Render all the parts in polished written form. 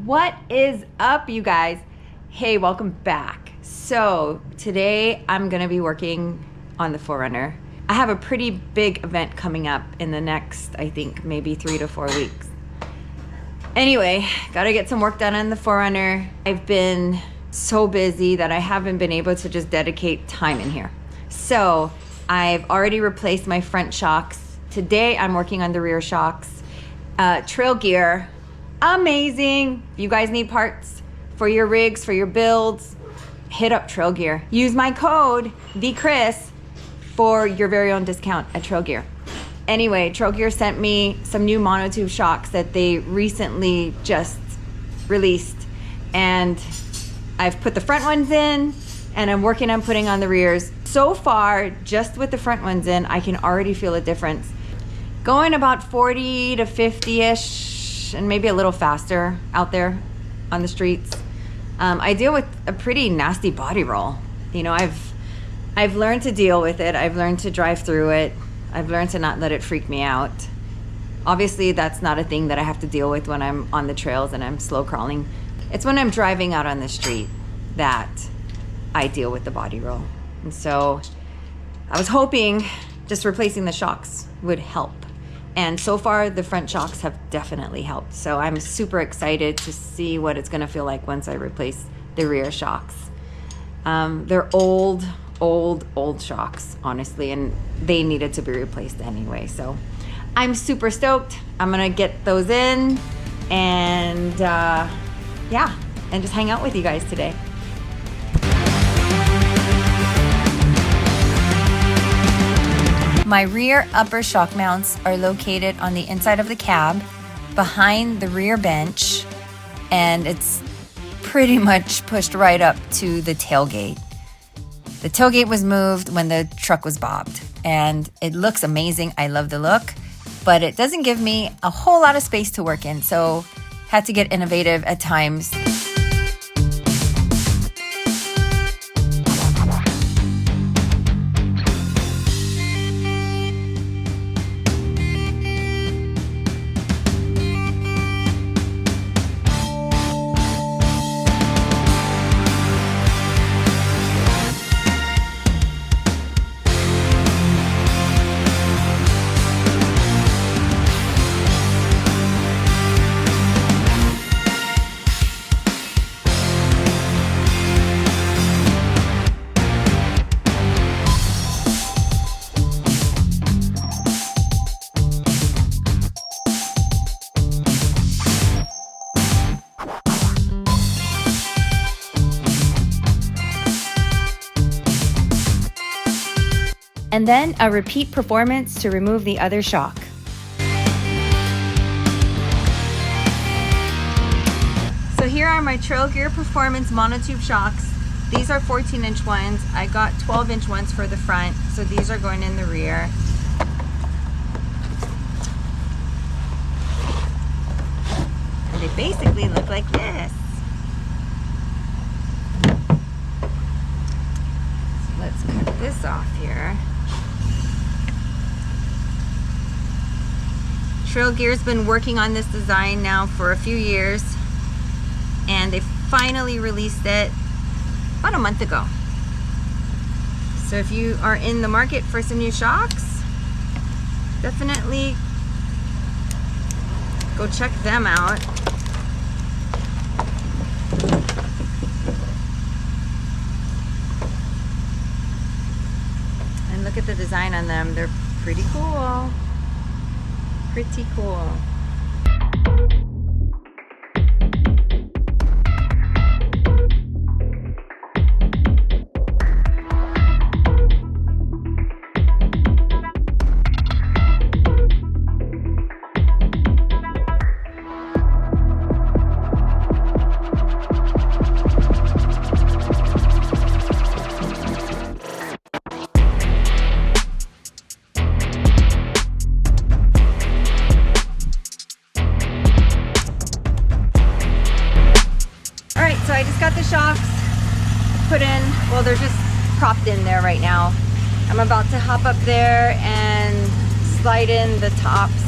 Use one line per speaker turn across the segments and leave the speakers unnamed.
What is up, you guys? Hey, welcome back. So today I'm gonna be working on the 4Runner. I have a pretty big event coming up in the next, I think, maybe 3 to 4 weeks. Anyway, gotta get some work done on the 4Runner. I've been so busy that I haven't been able to just dedicate time in here. So I've already replaced my front shocks. Today I'm working on the rear shocks. Trail gear, amazing. If you guys need parts for your rigs, for your builds, hit up Trail Gear. Use my code Theee.Krisss for your very own discount at Trail Gear. Anyway, Trail Gear sent me some new Monotube shocks that they recently just released, and I've put the front ones in and I'm working on putting on the rears. So far, just with the front ones in, I can already feel a difference. Going about 40 to 50-ish and maybe a little faster out there on the streets. I deal with a pretty nasty body roll. You know, I've learned to deal with it. I've learned to drive through it. I've learned to not let it freak me out. Obviously, that's not a thing that I have to deal with when I'm on the trails and I'm slow crawling. It's when I'm driving out on the street that I deal with the body roll. And so I was hoping just replacing the shocks would help. And so far, the front shocks have definitely helped. So I'm super excited to see what it's gonna feel like once I replace the rear shocks. They're old shocks, honestly, and they needed to be replaced anyway. So I'm super stoked. I'm gonna get those in and yeah, and just hang out with you guys today. My rear upper shock mounts are located on the inside of the cab, behind the rear bench, and it's pretty much pushed right up to the tailgate. The tailgate was moved when the truck was bobbed, and it looks amazing. I love the look, but it doesn't give me a whole lot of space to work in, so had to get innovative at times. And then a repeat performance to remove the other shock. So here are my Trail Gear Performance Monotube shocks. These are 14-inch ones. I got 12-inch ones for the front, so these are going in the rear. And they basically look like this. So let's cut this off here. Trail Gear's been working on this design now for a few years, and they finally released it about a month ago. So if you are in the market for some new shocks, definitely go check them out. And look at the design on them. They're pretty cool. Pretty cool. So I just got the shocks put in. Well, they're just propped in there right now. I'm about to hop up there and slide in the tops,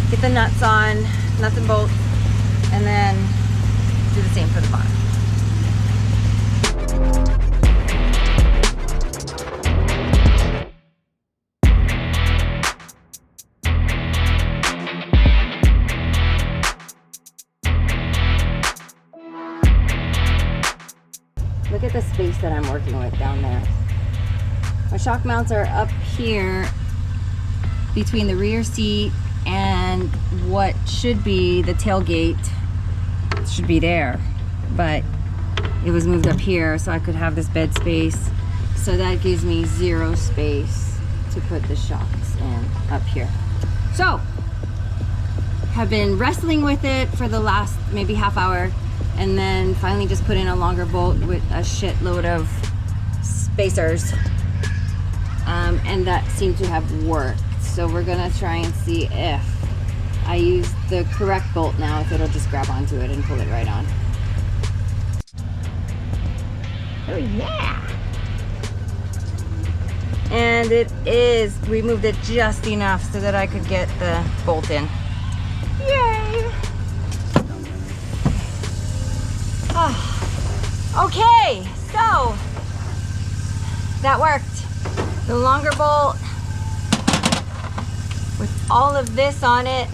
get the nuts on, nuts and bolts, and then Look at the space that I'm working with down there. My shock mounts are up here between the rear seat and what should be the tailgate. It should be there, but it was moved up here so I could have this bed space. So that gives me 0 space to put the shocks in up here. So, have been wrestling with it for the last maybe half hour, and then finally just put in a longer bolt with a shitload of spacers. And that seemed to have worked. So we're gonna try and see if I use the correct bolt now, if it'll just grab onto it and pull it right on. Oh yeah! And it is, we moved it just enough so that I could get the bolt in. Yay! Oh. Okay, so that worked. The longer bolt with all of this on it,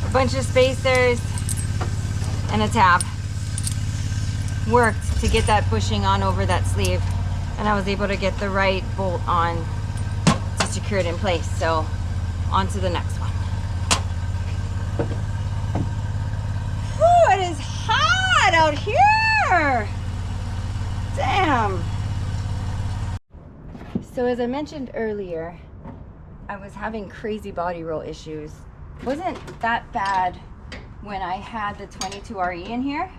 a bunch of spacers, and a tab. Worked to get that bushing on over that sleeve, and I was able to get the right bolt on to secure it in place. So on to the next one. Whew, it is hot out here. Damn. So as I mentioned earlier, I was having crazy body roll issues. Wasn't that bad when I had the 22RE in here.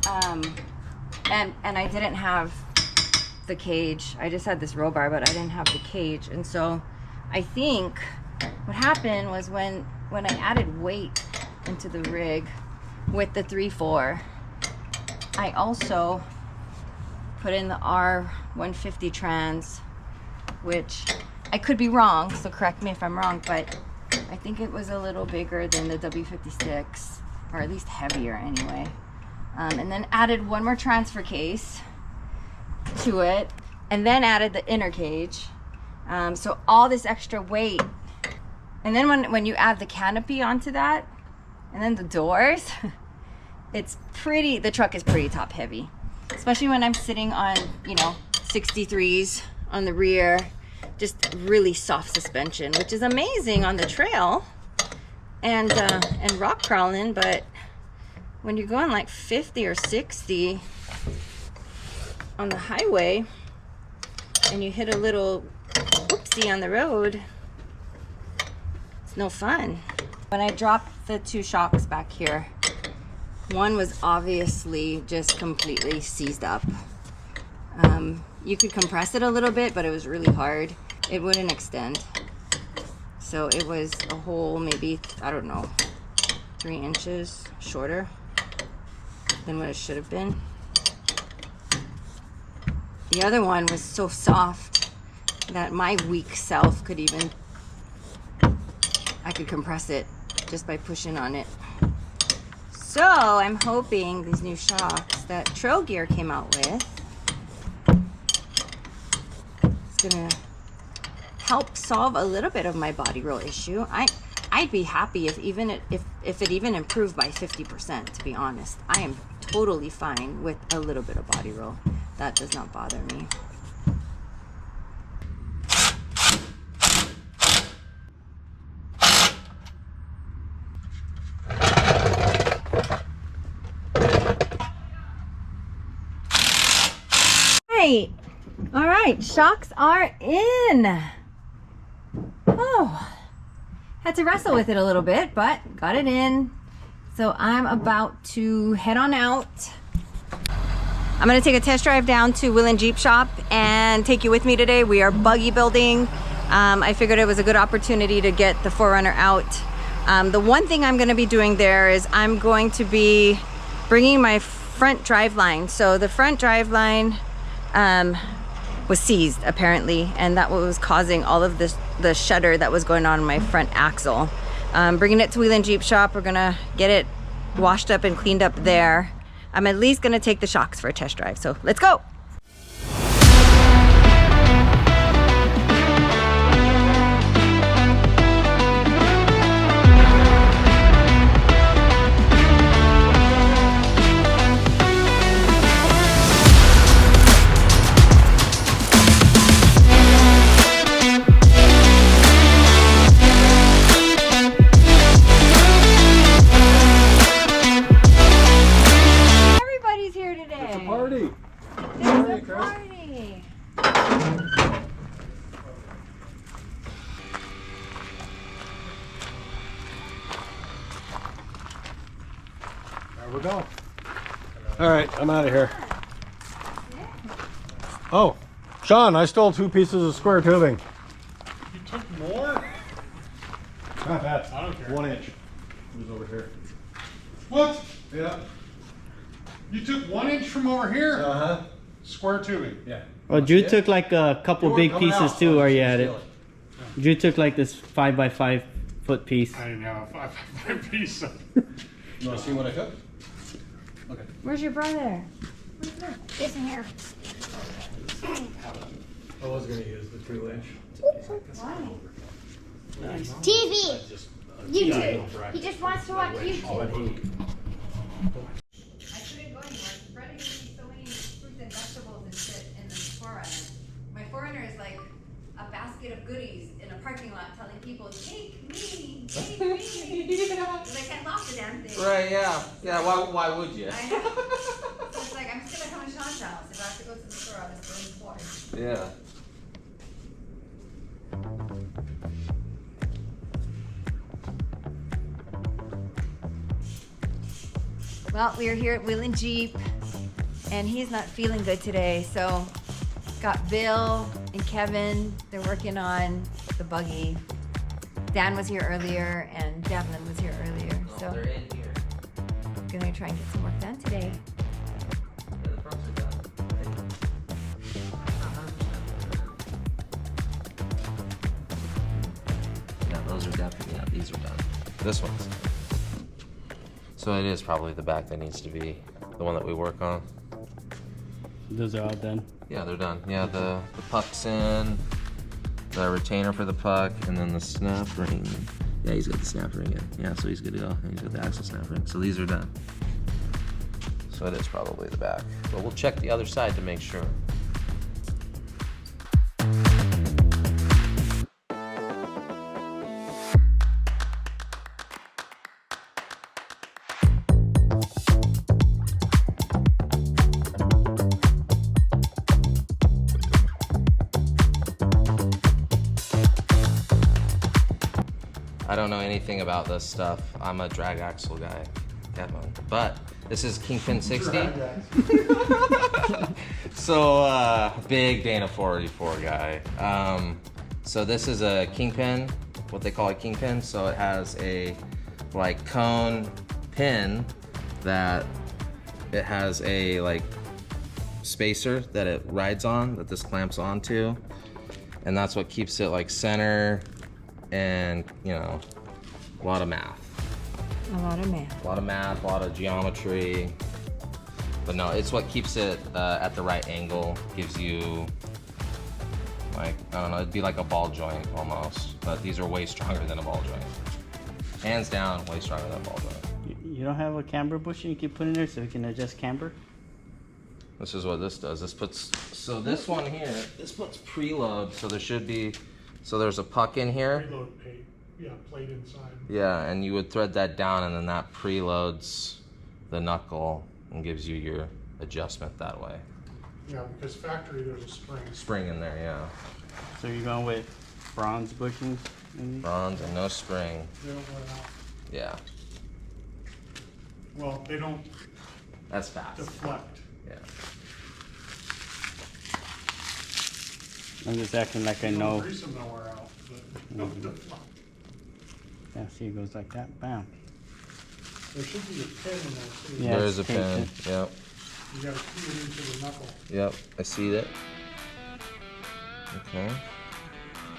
And I didn't have the cage. I just had this roll bar, but I didn't have the cage. And so I think what happened was when I added weight into the rig with the 3.4, I also put in the R150 trans, which I could be wrong, so correct me if I'm wrong, but I think it was a little bigger than the W56, or at least heavier anyway. And then added one more transfer case to it, and then added the inner cage. So all this extra weight. And then when you add the canopy onto that, and then the doors, it's pretty, the truck is pretty top heavy. Especially when I'm sitting on, 63s on the rear, just really soft suspension, which is amazing on the trail and rock crawling, but when you're going like 50 or 60 on the highway and you hit a little oopsie on the road, it's no fun. When I dropped the 2 shocks back here, one was obviously just completely seized up. You could compress it a little bit, but it was really hard. It wouldn't extend. So it was a whole, maybe, I don't know, 3 inches shorter than what it should have been. The other one was so soft that my weak self could even, I could compress it just by pushing on it. So I'm hoping these new shocks that Trail Gear came out with is gonna help solve a little bit of my body roll issue. I'd be happy if it even improved by 50%, to be honest. I am totally fine with a little bit of body roll. That does not bother me. All right, shocks are in. Oh, had to wrestle with it a little bit, but got it in. So I'm about to head on out. I'm gonna take a test drive down to Wheelinjp shop and take you with me today. We are buggy building. I figured it was a good opportunity to get the 4Runner out. The one thing I'm gonna be doing there is I'm going to be bringing my front drive line. So the front drive line was seized apparently, and that was causing all of this, the shudder that was going on in my front axle. Bringing it to Wheelinjp shop. We're gonna get it washed up and cleaned up there. I'm at least gonna take the shocks for a test drive, so let's go.
Here we go. All right, I'm out of here. Oh, Sean, I stole 2 pieces of square tubing.
You took more?
Not bad.
I don't care.
1 inch. It was over here.
What?
Yeah.
You took 1 inch from over here?
Uh-huh.
Square tubing.
Yeah.
Well, Drew took like a couple big pieces too, or you had it. Drew took like this 5x5 foot piece.
I didn't have a 5x5 piece. So.
You want to see what I took? Okay.
Where's your brother?
It's in here.
I was going to use the 2 inch.
TV. YouTube. He just wants to watch YouTube.
I couldn't go anymore. Fred gave me so many fruits and vegetables and shit in the 4Runner. My 4Runner is like a basket of goodies in a parking lot telling people, take me, take me. Because I can't lock the damn thing.
Right, yeah. Yeah, why would you?
I know. So it's like, I'm just gonna come to Sean's house. If I have to go to the store, I'll just go in the store.
Yeah.
Well, we are here at Wheelinjp, and he's not feeling good today, so got Bill and Kevin. They're working on the buggy. Dan was here earlier, and Devlin was here earlier, so
They're in here.
gonna try and get some work done today.
Yeah, the fronts are done. Yeah, those are definitely, yeah, these are done. This one's. So it is probably the back that needs to be the one that we work on.
Those are all done.
Yeah, they're done. Yeah, the puck's in, the retainer for the puck, and then the snap ring. Yeah, he's got the snap ring in. Yeah, so he's good to go. And he's got the axle snap ring. So these are done. So it is probably the back. But we'll check the other side to make sure. I don't know anything about this stuff. I'm a drag axle guy, but this is Kingpin 60. So big Dana 484 guy. So this is a Kingpin, what they call a Kingpin. So it has a like cone pin that it has a like spacer that it rides on, that this clamps onto, and that's what keeps it like center. And, you know, a lot of math.
A lot of math.
A lot of math, a lot of geometry. But no, it's what keeps it at the right angle, gives you, like, I don't know, it'd be like a ball joint almost. But these are way stronger than a ball joint. Hands down, way stronger than a ball joint.
You don't have a camber bushing you can put in there so you can adjust camber?
This is what this does. This puts, so this one here, this puts preload, so there should be, so there's a puck in here.
Preload plate inside.
Yeah, and you would thread that down, and then that preloads the knuckle and gives you your adjustment that way.
Yeah, because factory there's a spring.
Spring in there, yeah.
So you're going with bronze bushings? Maybe?
Bronze and no spring.
They don't wear out.
Yeah,
Well, they don't
that's fast.
deflect.
Yeah.
I'm just acting like I
You
know.
don't grease them, they'll wear out, but they don't deflect.
Yeah, see, it goes like that. Bam.
There should be a pin in there too.
Yeah.
There is a
it's
pin.
painted.
Yep.
You gotta key it into the knuckle.
Yep. I see that. Okay.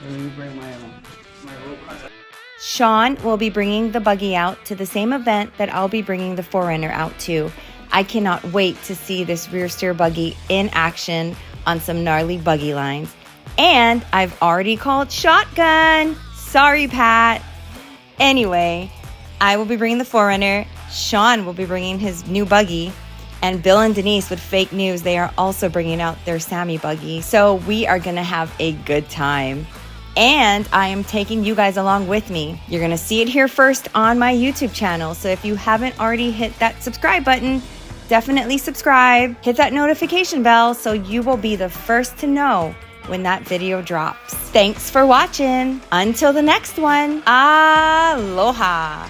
Let me bring my rope.
Sean will be bringing the buggy out to the same event that I'll be bringing the 4Runner out to. I cannot wait to see this rear steer buggy in action on some gnarly buggy lines. And I've already called shotgun. Sorry, Pat. Anyway, I will be bringing the 4Runner. Sean will be bringing his new buggy. And Bill and Denise with Fake News, they are also bringing out their Sammy buggy. So we are going to have a good time. And I am taking you guys along with me. You're going to see it here first on my YouTube channel. So if you haven't already hit that subscribe button, definitely subscribe. Hit that notification bell so you will be the first to know when that video drops. Thanks for watching. Until the next one, aloha.